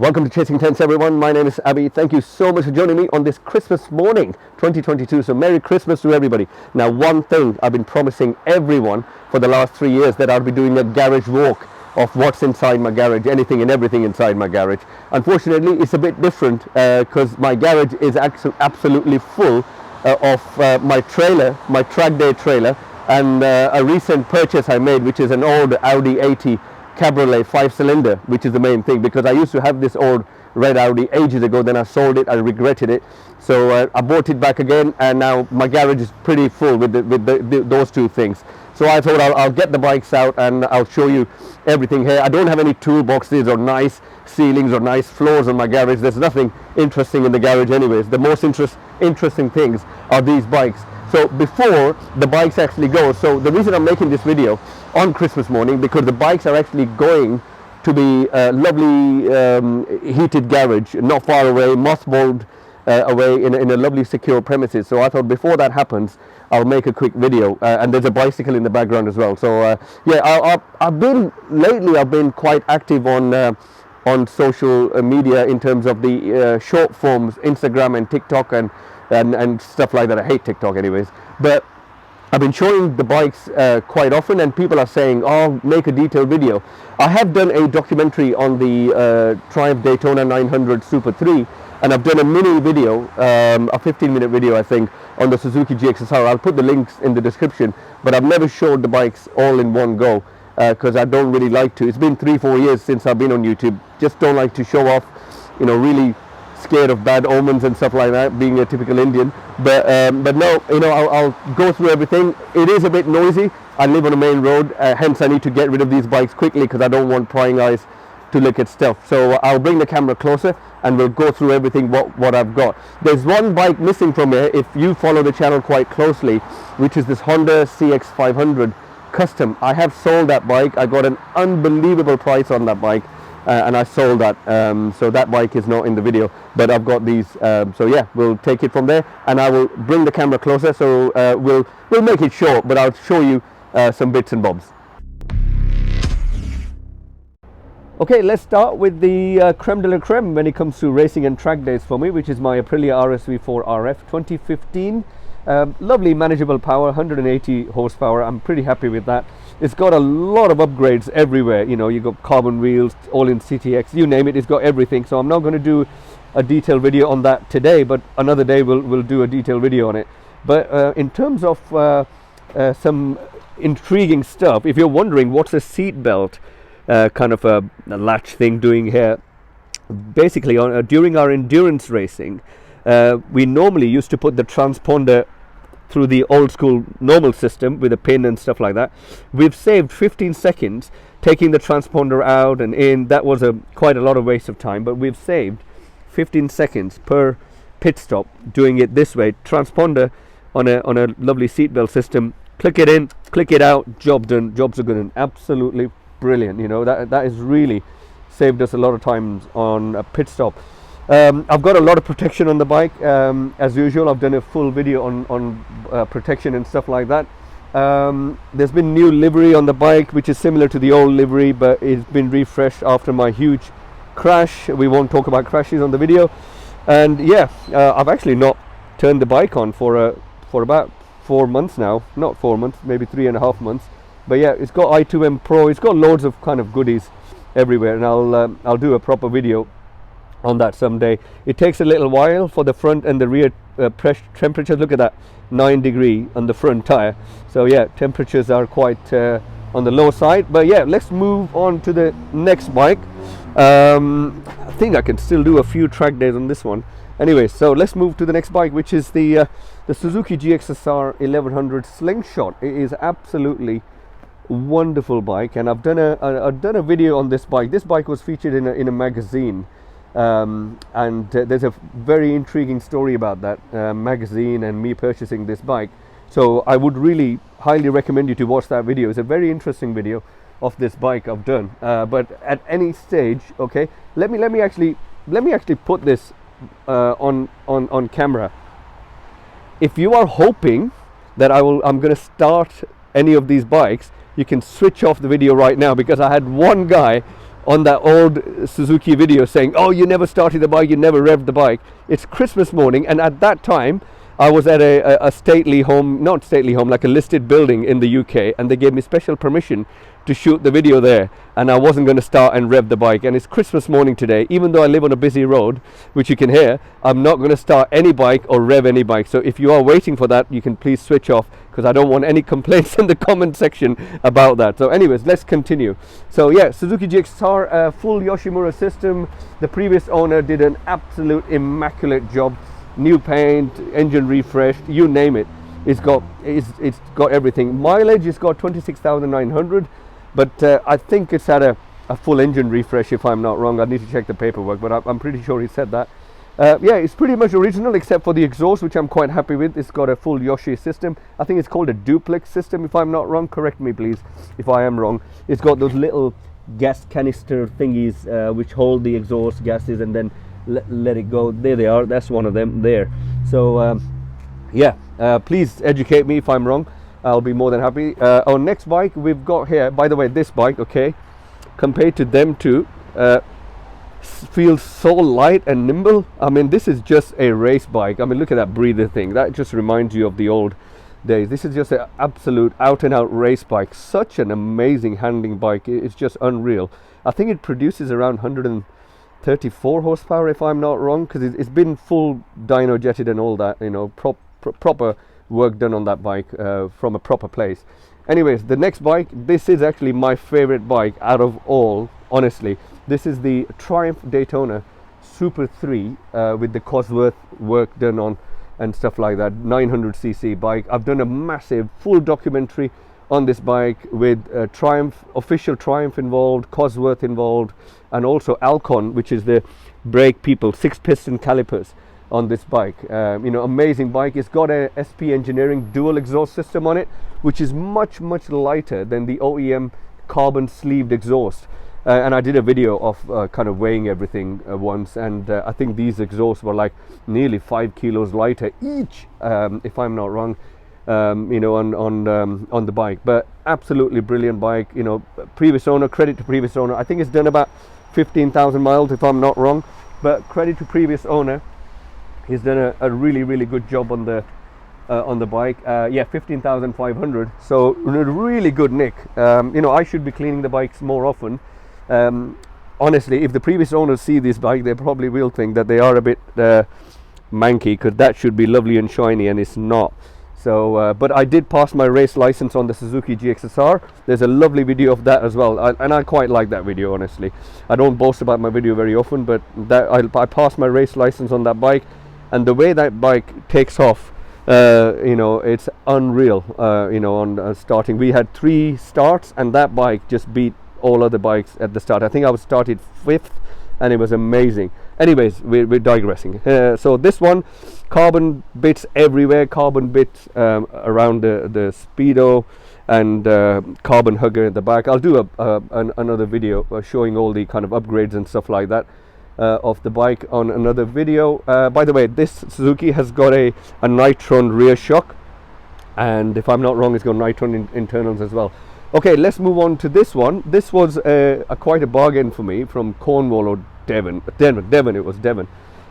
Welcome to Chasing Tents, everyone. My name is Abby. Thank you so much for joining me on this Christmas morning, 2022. So Merry Christmas to everybody. Now, one thing I've been promising everyone for the last 3 years, that I'll be doing a garage walk of what's inside my garage, anything and everything inside my garage. Unfortunately, it's a bit different because my garage is absolutely full of my trailer, my trackday trailer, and a recent purchase I made, which is an old Audi 80 Cabriolet 5-cylinder, which is the main thing, because I used to have this old red Audi ages ago. Then I sold it. I regretted it, so I bought it back again, and now my garage is pretty full with those two things. So I thought I'll get the bikes out and I'll show you everything here. I don't have any toolboxes or nice ceilings or nice floors in my garage. There's nothing interesting in the garage anyways. The most interesting things are these bikes. So before the bikes actually go, so the reason I'm making this video on Christmas morning, because the bikes are actually going to be a lovely heated garage, not far away, mothballed away in a lovely secure premises. So I thought before that happens, I'll make a quick video, and there's a bicycle in the background as well. So yeah, I've been quite active on social media in terms of the short forms, Instagram and TikTok and stuff like that. I hate TikTok anyways, but I've been showing the bikes quite often, and people are saying, oh, make a detailed video. I have done a documentary on the Triumph Daytona 900 Super 3, and I've done a mini video, a 15-minute video I think, on the Suzuki GSXR. I'll put the links in the description, but I've never showed the bikes all in one go because I don't really like to. It's been 3-4 years since I've been on YouTube. Just don't like to show off, you know, really scared of bad omens and stuff like that, being a typical Indian. But no, you know, I'll go through everything. It is a bit noisy. I live on a main road, hence I need to get rid of these bikes quickly because I don't want prying eyes to look at stuff. So I'll bring the camera closer and we'll go through everything what I've got. There's one bike missing from here if you follow the channel quite closely, which is this Honda CX500 Custom. I have sold that bike. I got an unbelievable price on that bike. And I sold that, so that bike is not in the video, but I've got these. So yeah, we'll take it from there, and I will bring the camera closer. So we'll make it short, but I'll show you some bits and bobs. Okay, let's start with the creme de la creme when it comes to racing and track days for me, which is my Aprilia RSV4 RF 2015. Lovely manageable power, 180 horsepower. I'm pretty happy with that. It's got a lot of upgrades everywhere. You know, you got carbon wheels, all in CTX, you name it, it's got everything. So I'm not going to do a detailed video on that today, but another day we'll do a detailed video on it. But in terms of some intriguing stuff, if you're wondering what's a seat belt kind of a latch thing doing here, basically during our endurance racing, we normally used to put the transponder through the old school normal system with a pin and stuff like that. We've saved 15 seconds taking the transponder out and in. That was quite a lot of waste of time, but we've saved 15 seconds per pit stop doing it this way. Transponder on a lovely seatbelt system. Click it in, click it out, job done. Jobs are good and absolutely brilliant. You know, that has really saved us a lot of times on a pit stop. I've got a lot of protection on the bike, as usual. I've done a full video on protection and stuff like that. There's been new livery on the bike, which is similar to the old livery, but it's been refreshed after my huge crash. We won't talk about crashes on the video. And yeah, I've actually not turned the bike on for about 4 months now. Not 4 months, maybe 3.5 months. But yeah, it's got i2M Pro. It's got loads of kind of goodies everywhere, and I'll do a proper video on that someday. It takes a little while for the front and the rear pressure temperatures. Look at that, 9 degree on the front tire. So yeah, temperatures are quite on the low side. But yeah, let's move on to the next bike. I think I can still do a few track days on this one. Anyway, so let's move to the next bike, which is the Suzuki GSXR 1100 Slingshot. It is absolutely wonderful bike, and I've done a video on this bike. This bike was featured in a magazine. And there's a very intriguing story about that magazine and me purchasing this bike. So I would really highly recommend you to watch that video. It's a very interesting video of this bike I've done. But at any stage, okay, let me actually put this on camera. If you are hoping that I'm going to start any of these bikes, you can switch off the video right now, because I had one guy on that old Suzuki video saying, oh, you never started the bike, you never revved the bike. It's Christmas morning, and at that time I was at a stately home, not stately home, like a listed building in the UK, and they gave me special permission to shoot the video there, and I wasn't going to start and rev the bike. And it's Christmas morning today. Even though I live on a busy road, which you can hear, I'm not going to start any bike or rev any bike. So if you are waiting for that, you can please switch off, because I don't want any complaints in the comment section about that. So anyways, let's continue. So yeah, Suzuki GSXR, full Yoshimura system. The previous owner did an absolute immaculate job. New paint, engine refreshed, you name it. It's got everything. Mileage, it's got 26,900. But I think it's had a full engine refresh, if I'm not wrong. I need to check the paperwork, but I'm pretty sure he said that. Yeah, it's pretty much original except for the exhaust, which I'm quite happy with. It's got a full Yoshi system. I think it's called a duplex system, if I'm not wrong. Correct me, please, if I am wrong. It's got those little gas canister thingies which hold the exhaust gases and then let it go. There they are. That's one of them there. So yeah, please educate me if I'm wrong. I'll be more than happy. Our next bike we've got here, by the way, this bike, okay, compared to them two, feels so light and nimble. I mean, this is just a race bike. I mean, look at that breather thing. That just reminds you of the old days. This is just an absolute out and out race bike. Such an amazing handling bike. It's just unreal. I think it produces around 134 horsepower, if I'm not wrong, because it's been full dyno jetted and all that, you know, proper work done on that bike from a proper place. Anyways, the next bike, this is actually my favorite bike out of all, honestly. This is the Triumph Daytona Super 3 with the Cosworth work done on and stuff like that. 900cc bike. I've done a massive full documentary on this bike with Triumph, official Triumph involved, Cosworth involved, and also Alcon, which is the brake people, 6-piston calipers on this bike. You know, amazing bike. It's got a SP Engineering dual exhaust system on it, which is much lighter than the OEM carbon sleeved exhaust. And I did a video of kind of weighing everything once, and I think these exhausts were like nearly 5 kilos lighter each, if I'm not wrong, you know, on the bike. But absolutely brilliant bike. You know, previous owner, credit to previous owner. I think it's done about 15,000 miles, if I'm not wrong, but credit to previous owner. He's done a really good job on the bike. Yeah, 15,500. So really good nick. You know, I should be cleaning the bikes more often. Honestly, if the previous owners see this bike, they probably will think that they are a bit manky, because that should be lovely and shiny, and it's not. So, but I did pass my race license on the Suzuki GSXR. There's a lovely video of that as well, and I quite like that video, honestly. I don't boast about my video very often, but that I passed my race license on that bike. And the way that bike takes off, you know, it's unreal. You know, on starting, we had 3 starts, and that bike just beat all other bikes at the start. I think I was started 5th, and it was amazing. Anyways, we're digressing. So this one, carbon bits everywhere, carbon bits around the speedo, and carbon hugger at the back. I'll do another video showing all the kind of upgrades and stuff like that of the bike on another video. By the way, this Suzuki has got a Nitron rear shock, and if I'm not wrong, it's got Nitron internals as well. Okay, let's move on to this one. This was quite a bargain for me from Cornwall or Devon. It was Devon.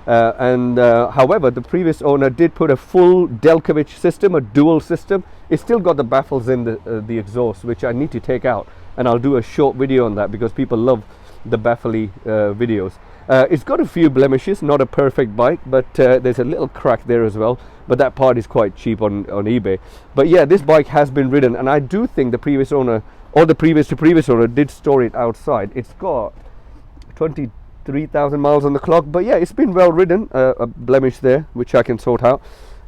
However, the previous owner did put a full Delkovich system, a dual system. It's still got the baffles in the exhaust, which I need to take out, and I'll do a short video on that because people love the baffly videos. It's got a few blemishes, not a perfect bike, but there's a little crack there as well, but that part is quite cheap on eBay. But yeah, this bike has been ridden, and I do think the previous owner, or the previous owner, did store it outside. It's got 23,000 miles on the clock, but yeah, it's been well ridden. A blemish there, which I can sort out.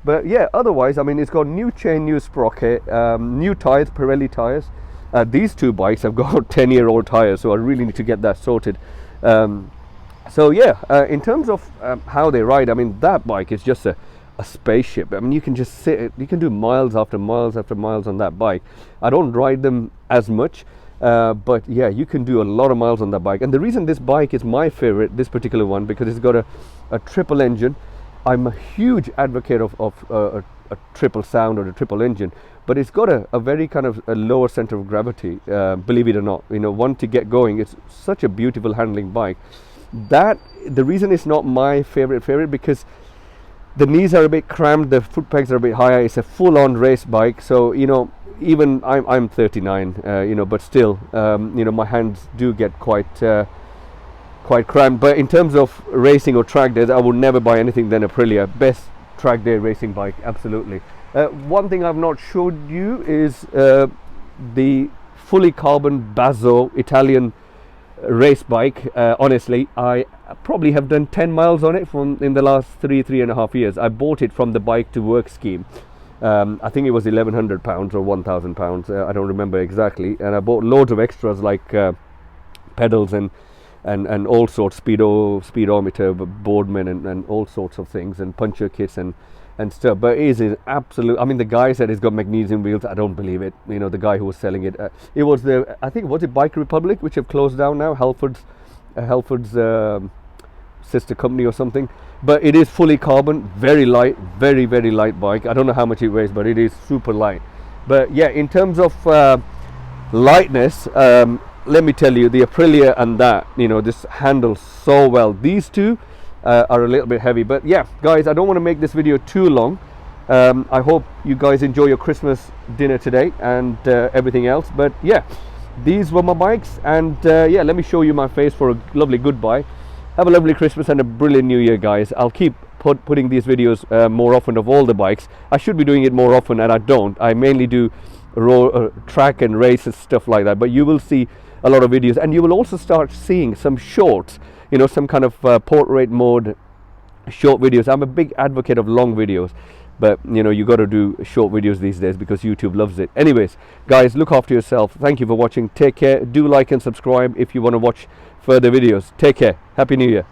But yeah, otherwise, I mean, it's got new chain, new sprocket, new tires, Pirelli tires. These 2 bikes have got 10-year-old tires, so I really need to get that sorted. So yeah, in terms of how they ride, I mean, that bike is just a spaceship. I mean, you can just sit, you can do miles after miles after miles on that bike. I don't ride them as much, but yeah, you can do a lot of miles on that bike. And the reason this bike is my favorite, this particular one, because it's got a triple engine. I'm a huge advocate of a triple sound or a triple engine, but it's got a very kind of a lower center of gravity, believe it or not. You know, once you get going, it's such a beautiful handling bike. That the reason it's not my favorite because the knees are a bit cramped, the foot pegs are a bit higher. It's a full-on race bike, so you know, even I'm 39, you know, but still, you know, my hands do get quite cramped. But in terms of racing or track days, I would never buy anything than Aprilia. Best track day racing bike, absolutely. One thing I've not showed you is the fully carbon Basso Italian race bike. Honestly, I probably have done 10 miles on it in the last 3.5 years. I bought it from the bike to work scheme. I think it was £1,100 or £1,000. I don't remember exactly. And I bought loads of extras like pedals and all sorts, speedometer, boardman, and all sorts of things, and puncture kits and stuff. But it is an absolute, I mean, the guy said it's got magnesium wheels. I don't believe it. You know, the guy who was selling it, it was I think, was it Bike Republic, which have closed down now, Halford's sister company or something. But it is fully carbon, very light, very light bike. I don't know how much it weighs, but it is super light. But yeah, in terms of lightness, let me tell you, the Aprilia and that, you know, this handles so well. These two are a little bit heavy. But yeah, guys, I don't want to make this video too long. I hope you guys enjoy your Christmas dinner today and everything else. But yeah, these were my bikes, and yeah, let me show you my face for a lovely goodbye. Have a lovely Christmas and a brilliant New Year, guys. I'll keep putting these videos more often of all the bikes. I should be doing it more often, and I don't. I mainly do track and races, stuff like that. But you will see a lot of videos, and you will also start seeing some shorts, you know, some kind of portrait mode short videos. I'm a big advocate of long videos, but you know, you got to do short videos these days because YouTube loves it. Anyways, guys, look after yourself. Thank you for watching. Take care. Do like and subscribe if you want to watch further videos. Take care. Happy New Year.